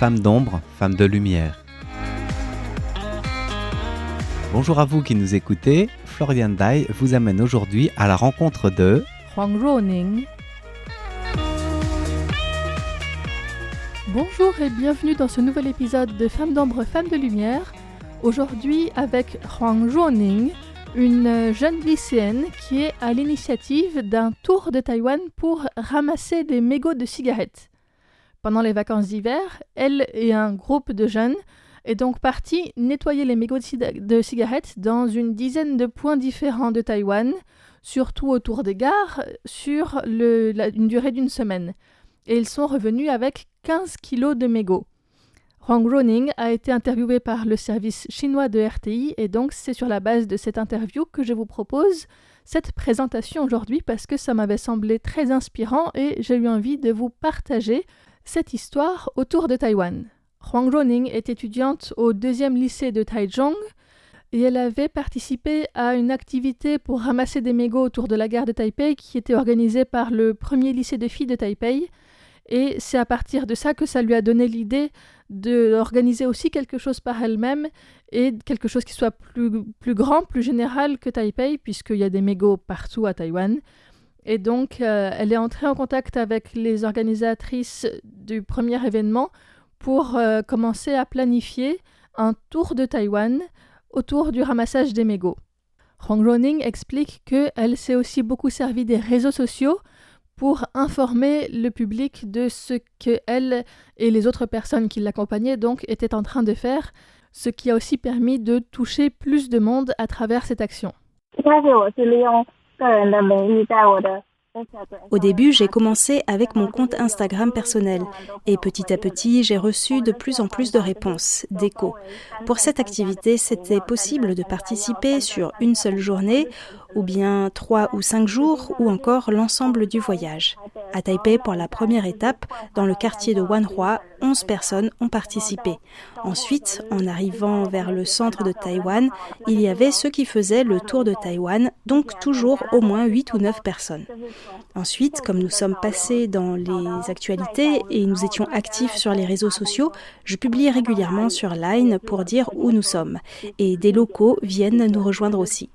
Femmes d'ombre, femmes de lumière. Bonjour à vous qui nous écoutez, Florian Dai vous amène aujourd'hui à la rencontre de Huang Ruoning. Bonjour et bienvenue dans ce nouvel épisode de Femmes d'ombre, femmes de lumière. Aujourd'hui avec Huang Ruoning, une jeune lycéenne qui est à l'initiative d'un tour de Taïwan pour ramasser des mégots de cigarettes. Pendant les vacances d'hiver, elle et un groupe de jeunes est donc parti nettoyer les mégots de cigarettes dans une dizaine de points différents de Taïwan, surtout autour des gares, sur une durée d'une semaine. Et ils sont revenus avec 15 kilos de mégots. Huang Ruoning a été interviewé par le service chinois de RTI et donc c'est sur la base de cette interview que je vous propose cette présentation aujourd'hui parce que ça m'avait semblé très inspirant et j'ai eu envie de vous partager cette histoire autour de Taïwan. Huang Ruoning est étudiante au 2e lycée de Taichung et elle avait participé à une activité pour ramasser des mégots autour de la gare de Taipei qui était organisée par le 1er lycée de filles de Taipei. Et c'est à partir de ça que ça lui a donné l'idée d'organiser aussi quelque chose par elle-même et quelque chose qui soit plus grand, plus général que Taipei, puisqu'il y a des mégots partout à Taïwan. Et donc, elle est entrée en contact avec les organisatrices du premier événement pour commencer à planifier un tour de Taïwan autour du ramassage des mégots. Huang Ruoning explique qu'elle s'est aussi beaucoup servi des réseaux sociaux pour informer le public de ce qu'elle et les autres personnes qui l'accompagnaient donc étaient en train de faire, ce qui a aussi permis de toucher plus de monde à travers cette action. Au début, j'ai commencé avec mon compte Instagram personnel et petit à petit, j'ai reçu de plus en plus de réponses, d'échos. Pour cette activité, c'était possible de participer sur une seule journée ou bien 3 ou 5 jours ou encore l'ensemble du voyage. À Taipei, pour la première étape, dans le quartier de Wanhua, 11 personnes ont participé. Ensuite, en arrivant vers le centre de Taïwan, il y avait ceux qui faisaient le tour de Taïwan, donc toujours au moins 8 ou 9 personnes. Ensuite, comme nous sommes passés dans les actualités et nous étions actifs sur les réseaux sociaux, je publie régulièrement sur Line pour dire où nous sommes. Et des locaux viennent nous rejoindre aussi.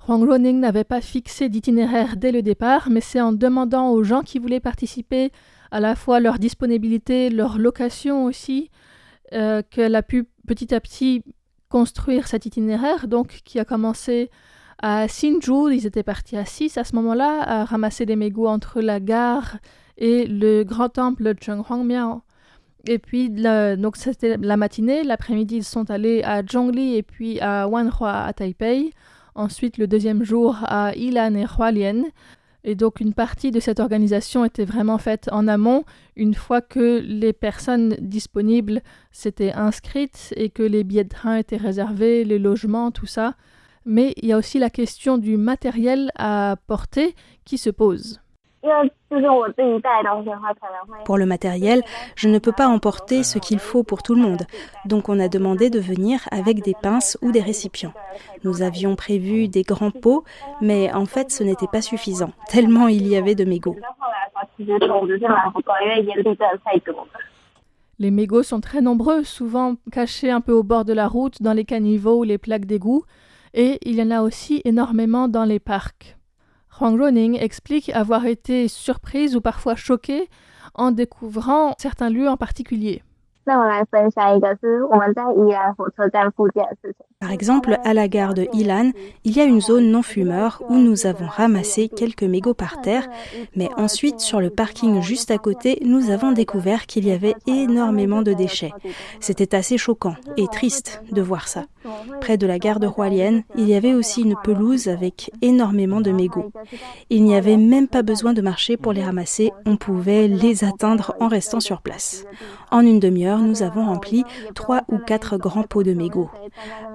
Huang Ruoning n'avait pas fixé d'itinéraire dès le départ, mais c'est en demandant aux gens qui voulaient participer à la fois leur disponibilité, leur location aussi, qu'elle a pu petit à petit construire cet itinéraire, donc qui a commencé à Hsinchu. Ils étaient partis à 6 à ce moment-là, à ramasser des mégots entre la gare et le grand temple Zhenghuangmiao. Et puis, donc c'était la matinée. L'après-midi, ils sont allés à Zhongli et puis à Wanhua à Taipei. Ensuite, le deuxième jour, à Yilan et Hualien. Et donc, une partie de cette organisation était vraiment faite en amont, une fois que les personnes disponibles s'étaient inscrites et que les billets de train étaient réservés, les logements, tout ça. Mais il y a aussi la question du matériel à porter qui se pose. Pour le matériel, je ne peux pas emporter ce qu'il faut pour tout le monde. Donc on a demandé de venir avec des pinces ou des récipients. Nous avions prévu des grands pots, mais en fait ce n'était pas suffisant, tellement il y avait de mégots. Les mégots sont très nombreux, souvent cachés un peu au bord de la route, dans les caniveaux ou les plaques d'égout, et il y en a aussi énormément dans les parcs. Huang Ruoning explique avoir été surprise ou parfois choquée en découvrant certains lieux en particulier. Par exemple, à la gare de Yilan, il y a une zone non-fumeur où nous avons ramassé quelques mégots par terre, mais ensuite, sur le parking juste à côté, nous avons découvert qu'il y avait énormément de déchets. C'était assez choquant et triste de voir ça. Près de la gare de Hualien, il y avait aussi une pelouse avec énormément de mégots. Il n'y avait même pas besoin de marcher pour les ramasser, on pouvait les atteindre en restant sur place. En une demi-heure, nous avons rempli 3 ou 4 grands pots de mégots.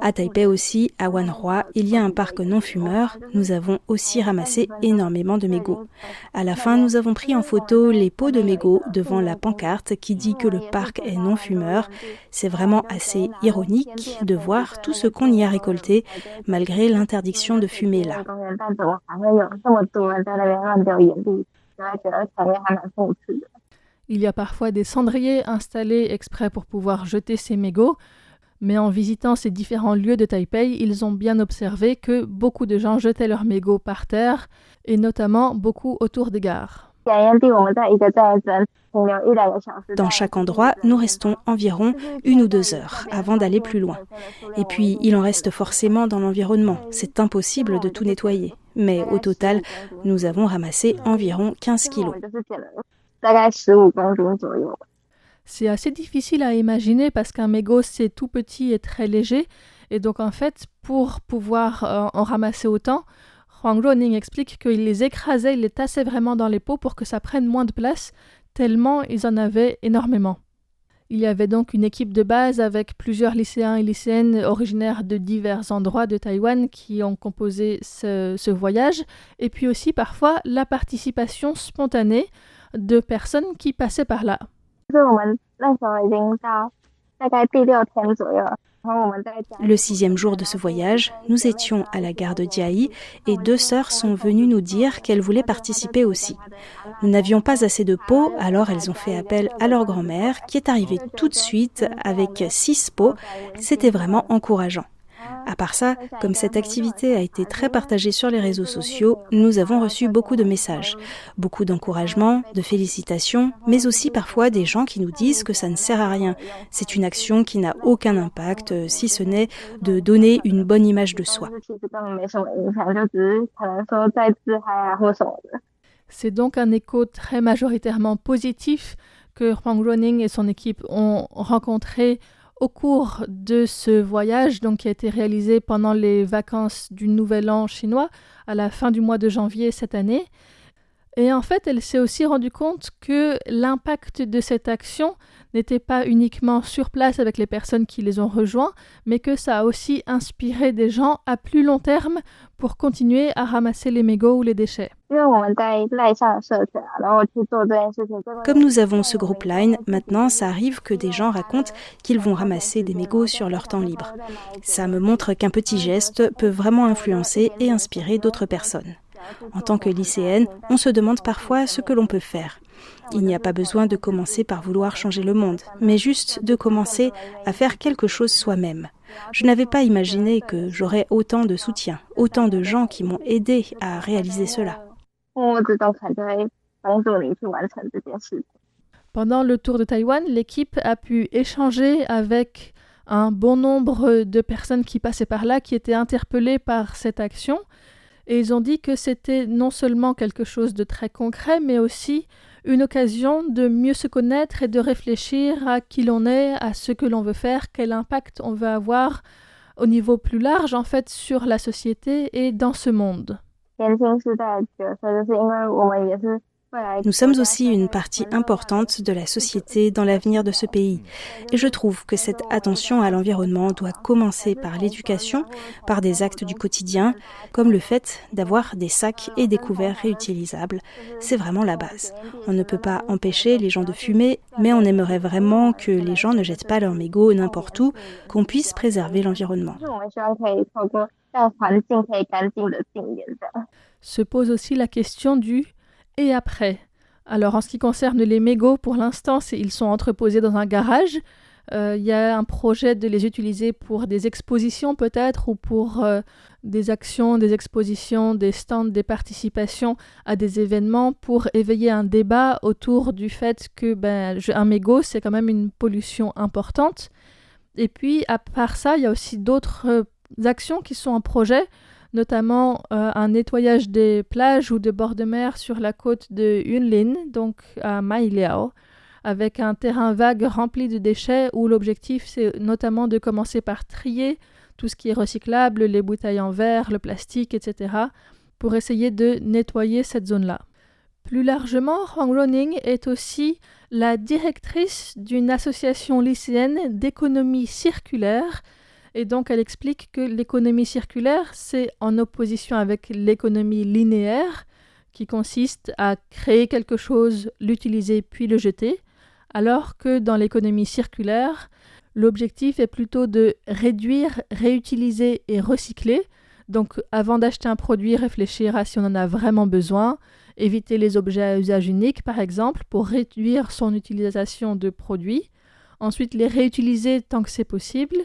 À Taipei aussi, à Wanhua, il y a un parc non-fumeur. Nous avons aussi ramassé énormément de mégots. À la fin, nous avons pris en photo les pots de mégots devant la pancarte qui dit que le parc est non-fumeur. C'est vraiment assez ironique de voir tout ce qu'on y a récolté malgré l'interdiction de fumer là. Il y a parfois des cendriers installés exprès pour pouvoir jeter ces mégots, mais en visitant ces différents lieux de Taipei, ils ont bien observé que beaucoup de gens jetaient leurs mégots par terre, et notamment beaucoup autour des gares. Dans chaque endroit, nous restons environ 1 ou 2 heures avant d'aller plus loin. Et puis, il en reste forcément dans l'environnement. C'est impossible de tout nettoyer. Mais au total, nous avons ramassé environ 15 kilos. C'est assez difficile à imaginer parce qu'un mégot, c'est tout petit et très léger. Et donc, en fait, pour pouvoir en ramasser autant, Huang Ruoning explique qu'il les écrasait, il les tassait vraiment dans les pots pour que ça prenne moins de place, tellement ils en avaient énormément. Il y avait donc une équipe de base avec plusieurs lycéens et lycéennes originaires de divers endroits de Taïwan qui ont composé ce voyage, et puis aussi parfois la participation spontanée de personnes qui passaient par là. Le 6e jour de ce voyage, nous étions à la gare de Jiayi et 2 sœurs sont venues nous dire qu'elles voulaient participer aussi. Nous n'avions pas assez de pots, alors elles ont fait appel à leur grand-mère qui est arrivée tout de suite avec 6 pots. C'était vraiment encourageant. À part ça, comme cette activité a été très partagée sur les réseaux sociaux, nous avons reçu beaucoup de messages, beaucoup d'encouragements, de félicitations, mais aussi parfois des gens qui nous disent que ça ne sert à rien. C'est une action qui n'a aucun impact, si ce n'est de donner une bonne image de soi. C'est donc un écho très majoritairement positif que Huang Ruoning et son équipe ont rencontré au cours de ce voyage, donc, qui a été réalisé pendant les vacances du Nouvel An chinois, à la fin du mois de janvier cette année. Et en fait, elle s'est aussi rendue compte que l'impact de cette action n'était pas uniquement sur place avec les personnes qui les ont rejoints, mais que ça a aussi inspiré des gens à plus long terme pour continuer à ramasser les mégots ou les déchets. Comme nous avons ce groupe Line, maintenant ça arrive que des gens racontent qu'ils vont ramasser des mégots sur leur temps libre. Ça me montre qu'un petit geste peut vraiment influencer et inspirer d'autres personnes. En tant que lycéenne, on se demande parfois ce que l'on peut faire. Il n'y a pas besoin de commencer par vouloir changer le monde, mais juste de commencer à faire quelque chose soi-même. Je n'avais pas imaginé que j'aurais autant de soutien, autant de gens qui m'ont aidé à réaliser cela. Pendant le tour de Taïwan, l'équipe a pu échanger avec un bon nombre de personnes qui passaient par là, qui étaient interpellées par cette action. Et ils ont dit que c'était non seulement quelque chose de très concret, mais aussi une occasion de mieux se connaître et de réfléchir à qui l'on est, à ce que l'on veut faire, quel impact on veut avoir au niveau plus large, en fait, sur la société et dans ce monde. Nous sommes aussi une partie importante de la société dans l'avenir de ce pays. Et je trouve que cette attention à l'environnement doit commencer par l'éducation, par des actes du quotidien, comme le fait d'avoir des sacs et des couverts réutilisables. C'est vraiment la base. On ne peut pas empêcher les gens de fumer, mais on aimerait vraiment que les gens ne jettent pas leurs mégots n'importe où, qu'on puisse préserver l'environnement. Se pose aussi la question du « et après ». Alors en ce qui concerne les mégots, pour l'instant, ils sont entreposés dans un garage. Il y a un projet de les utiliser pour des expositions peut-être, ou pour des actions, des expositions, des stands, des participations à des événements, pour éveiller un débat autour du fait que un mégot, c'est quand même une pollution importante. Et puis, à part ça, il y a aussi d'autres actions qui sont en projet, notamment un nettoyage des plages ou de bords de mer sur la côte de Yunlin, donc à Mailiao, avec un terrain vague rempli de déchets où l'objectif c'est notamment de commencer par trier tout ce qui est recyclable, les bouteilles en verre, le plastique, etc., pour essayer de nettoyer cette zone-là. Plus largement, Huang Ruoning est aussi la directrice d'une association lycéenne d'économie circulaire. Et donc, elle explique que l'économie circulaire, c'est en opposition avec l'économie linéaire, qui consiste à créer quelque chose, l'utiliser puis le jeter, alors que dans l'économie circulaire, l'objectif est plutôt de réduire, réutiliser et recycler, Donc avant d'acheter un produit, réfléchir à si on en a vraiment besoin, éviter les objets à usage unique par exemple pour réduire son utilisation de produits, ensuite les réutiliser tant que c'est possible,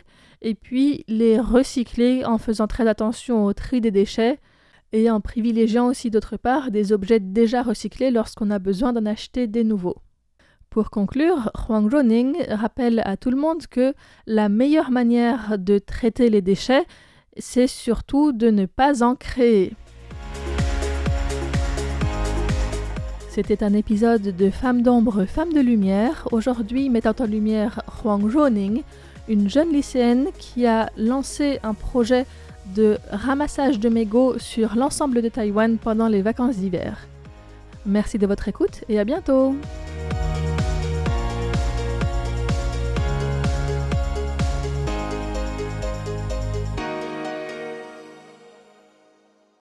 et puis les recycler en faisant très attention au tri des déchets et en privilégiant aussi d'autre part des objets déjà recyclés lorsqu'on a besoin d'en acheter des nouveaux. Pour conclure, Huang Zhuning rappelle à tout le monde que la meilleure manière de traiter les déchets, c'est surtout de ne pas en créer. C'était un épisode de Femmes d'ombre, Femmes de lumière, aujourd'hui mettant en lumière Huang Zhuning, une jeune lycéenne qui a lancé un projet de ramassage de mégots sur l'ensemble de Taïwan pendant les vacances d'hiver. Merci de votre écoute et à bientôt!